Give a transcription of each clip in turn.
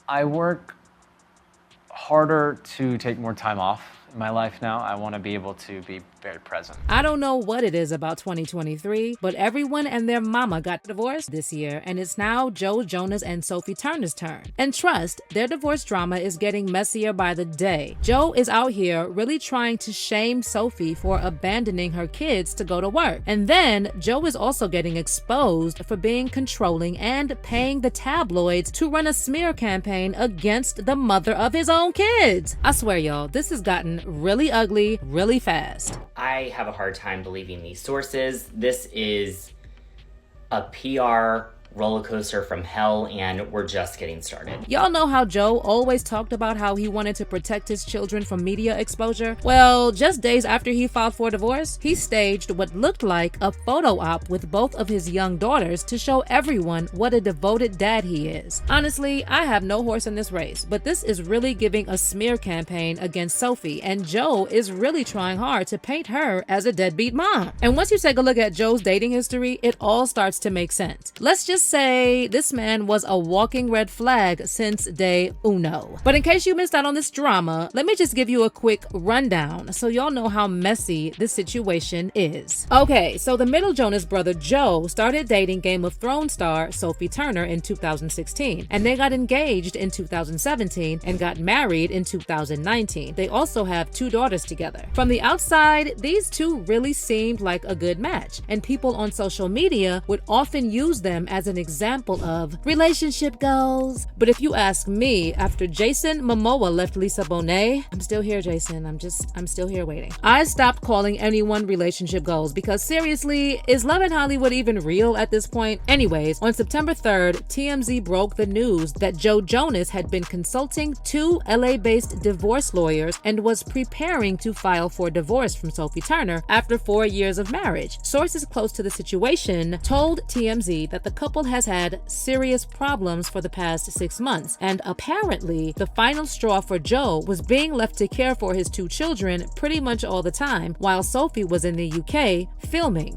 I work harder to take more time off in my life now. I want to be able to be very present. I don't know what it is about 2023, but everyone and their mama got divorced this year, and it's now Joe Jonas and Sophie Turner's turn. And trust, their divorce drama is getting messier by the day. Joe is out here really trying to shame Sophie for abandoning her kids to go to work. And then Joe is also getting exposed for being controlling and paying the tabloids to run a smear campaign against the mother of his own kids. I swear, y'all, this has gotten really ugly really fast. I have a hard time believing these sources. This is a PR roller coaster from hell, and we're just getting started. Y'all know how Joe always talked about how he wanted to protect his children from media exposure? Well, just days after he filed for divorce, he staged what looked like a photo op with both of his young daughters to show everyone what a devoted dad he is. Honestly, I have no horse in this race, but this is really giving a smear campaign against Sophie, and Joe is really trying hard to paint her as a deadbeat mom. And once you take a look at Joe's dating history, it all starts to make sense. Let's just say this man was a walking red flag since day uno. But in case you missed out on this drama, let me just give you a quick rundown so y'all know how messy this situation is. Okay, so the middle Jonas brother Joe started dating Game of Thrones star Sophie Turner in 2016, and they got engaged in 2017 and got married in 2019. They also have 2 daughters together. From the outside, these two really seemed like a good match, and people on social media would often use them as an example of relationship goals. But if you ask me, after Jason Momoa left Lisa Bonet, I'm still here, Jason. I'm still here waiting. I stopped calling anyone relationship goals because seriously, is love in Hollywood even real at this point? Anyways, on September 3rd, TMZ broke the news that Joe Jonas had been consulting 2 LA-based divorce lawyers and was preparing to file for divorce from Sophie Turner after 4 years of marriage. Sources close to the situation told TMZ that the couple has had serious problems for the past 6 months, and apparently the final straw for Joe was being left to care for his 2 children pretty much all the time while Sophie was in the UK filming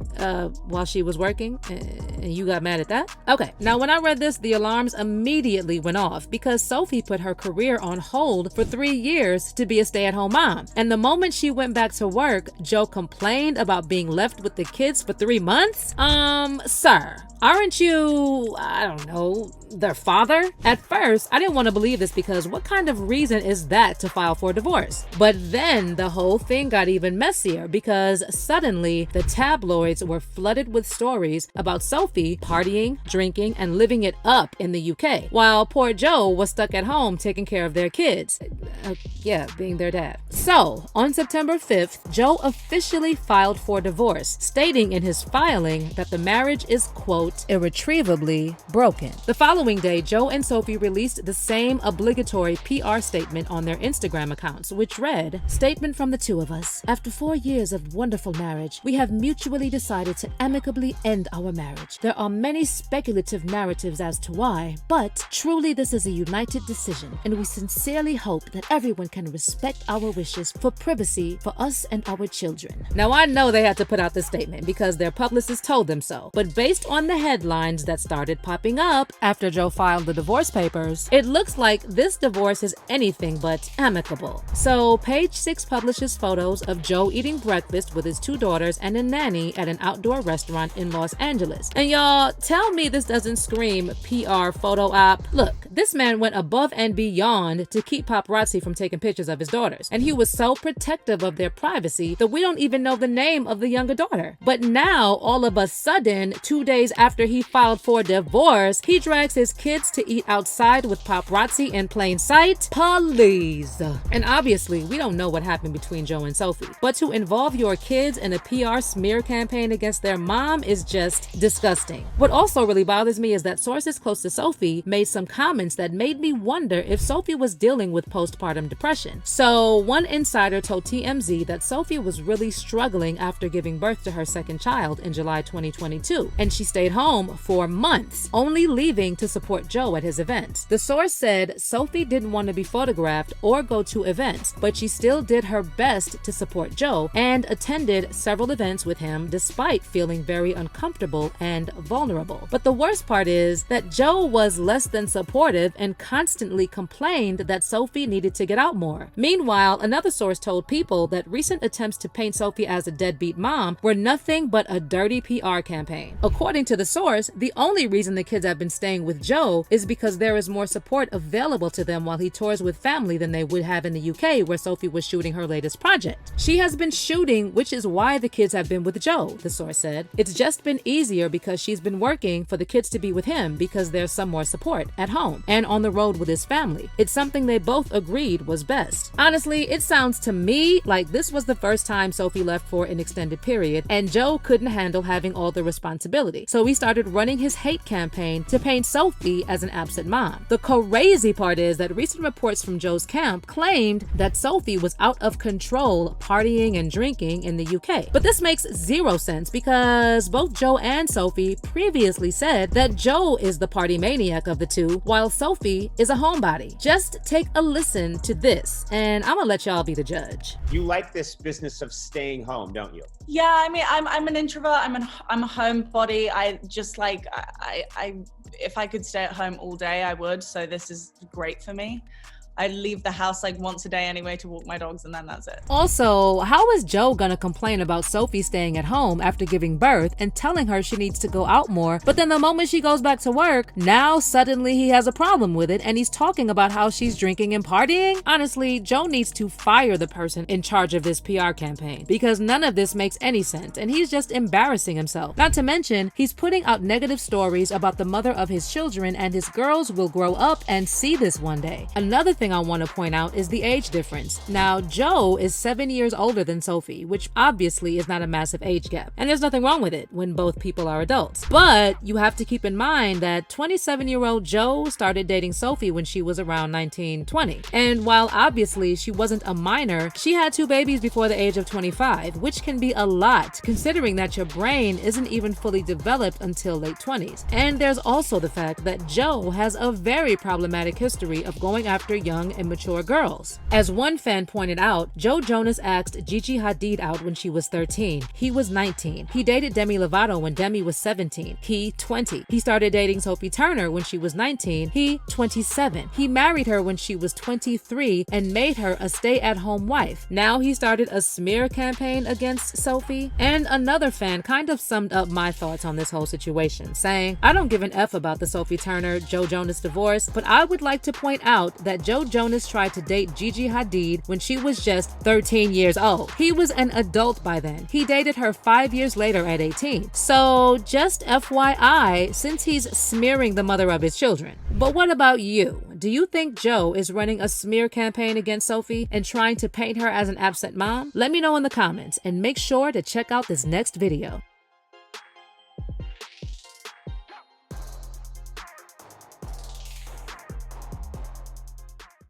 while she was working. And you got mad at that? Okay, now when I read this, the alarms immediately went off because Sophie put her career on hold for 3 years to be a stay-at-home mom. And the moment she went back to work, Joe complained about being left with the kids for 3 months? Sir, aren't you, I don't know, their father? At first, I didn't want to believe this because what kind of reason is that to file for divorce? But then the whole thing got even messier because suddenly the tabloids were flooded with stories about Sophie partying, drinking, and living it up in the UK, while poor Joe was stuck at home taking care of their kids. Being their dad. So, on September 5th, Joe officially filed for divorce, stating in his filing that the marriage is, quote, irretrievably broken. The following day, Joe and Sophie released the same obligatory PR statement on their Instagram accounts, which read, "Statement from the 2 of us. After 4 years of wonderful marriage, we have mutually decided to amicably end our marriage. There are many speculative narratives as to why, but truly this is a united decision, and we sincerely hope that everyone can respect our wishes for privacy for us and our children." Now, I know they had to put out this statement because their publicist told them so, but based on the headlines that started popping up after Joe filed the divorce papers, it looks like this divorce is anything but amicable. So, Page 6 publishes photos of Joe eating breakfast with his 2 daughters and a nanny at an outdoor restaurant in Los Angeles. And y'all, tell me this doesn't scream PR photo op. Look, this man went above and beyond to keep paparazzi from taking pictures of his daughters, and he was so protective of their privacy that we don't even know the name of the younger daughter. But now, all of a sudden, 2 days after he filed for divorce, he drags his kids to eat outside with paparazzi in plain sight? Please. And obviously, we don't know what happened between Joe and Sophie, but to involve your kids in a PR smear campaign against their mom is just disgusting. What also really bothers me is that sources close to Sophie made some comments that made me wonder if Sophie was dealing with postpartum depression. So, one insider told TMZ that Sophie was really struggling after giving birth to her second child in July 2022, and she stayed home for months, only leaving to support Joe at his events. The source said Sophie didn't want to be photographed or go to events, but she still did her best to support Joe and attended several events with him despite feeling very uncomfortable and vulnerable. But the worst part is that Joe was less than supportive supportive and constantly complained that Sophie needed to get out more. Meanwhile, another source told People that recent attempts to paint Sophie as a deadbeat mom were nothing but a dirty PR campaign. According to the source, the only reason the kids have been staying with Joe is because there is more support available to them while he tours with family than they would have in the UK, where Sophie was shooting her latest project. She has been shooting, which is why the kids have been with Joe, the source said. It's just been easier because she's been working for the kids to be with him because there's some more support at home and on the road with his family. It's something they both agreed was best. Honestly, it sounds to me like this was the first time Sophie left for an extended period, and Joe couldn't handle having all the responsibility. So he started running his hate campaign to paint Sophie as an absent mom. The crazy part is that recent reports from Joe's camp claimed that Sophie was out of control, partying and drinking in the UK. But this makes zero sense because both Joe and Sophie previously said that Joe is the party maniac of the two, while Sophie is a homebody. Just take a listen to this, and I'm gonna let y'all be the judge. You like this business of staying home, don't you? Yeah, I mean, I'm an introvert. I'm a homebody. I just like I if I could stay at home all day, I would. So this is great for me. I leave the house like once a day anyway to walk my dogs, and then that's it. Also, how is Joe gonna complain about Sophie staying at home after giving birth and telling her she needs to go out more, but then the moment she goes back to work, now suddenly he has a problem with it and he's talking about how she's drinking and partying? Honestly, Joe needs to fire the person in charge of this PR campaign because none of this makes any sense and he's just embarrassing himself. Not to mention, he's putting out negative stories about the mother of his children, and his girls will grow up and see this one day. Another thing I want to point out is the age difference. Now, Joe is 7 years older than Sophie, which obviously is not a massive age gap, and there's nothing wrong with it when both people are adults. But you have to keep in mind that 27-year-old Joe started dating Sophie when she was around 19-20, and while obviously she wasn't a minor, she had 2 babies before the age of 25, which can be a lot considering that your brain isn't even fully developed until late 20s. And there's also the fact that Joe has a very problematic history of going after young and mature girls. As one fan pointed out, Joe Jonas asked Gigi Hadid out when she was 13. He was 19. He dated Demi Lovato when Demi was 17. He 20. He started dating Sophie Turner when she was 19. He 27. He married her when she was 23 and made her a stay-at-home wife. Now he started a smear campaign against Sophie. And another fan kind of summed up my thoughts on this whole situation, saying, I don't give an F about the Sophie Turner Joe Jonas divorce, but I would like to point out that Joe Jonas tried to date Gigi Hadid when she was just 13 years old. He was an adult by then. He dated her 5 years later at 18. So just FYI, since he's smearing the mother of his children. But what about you? Do you think Joe is running a smear campaign against Sophie and trying to paint her as an absent mom? Let me know in the comments and make sure to check out this next video.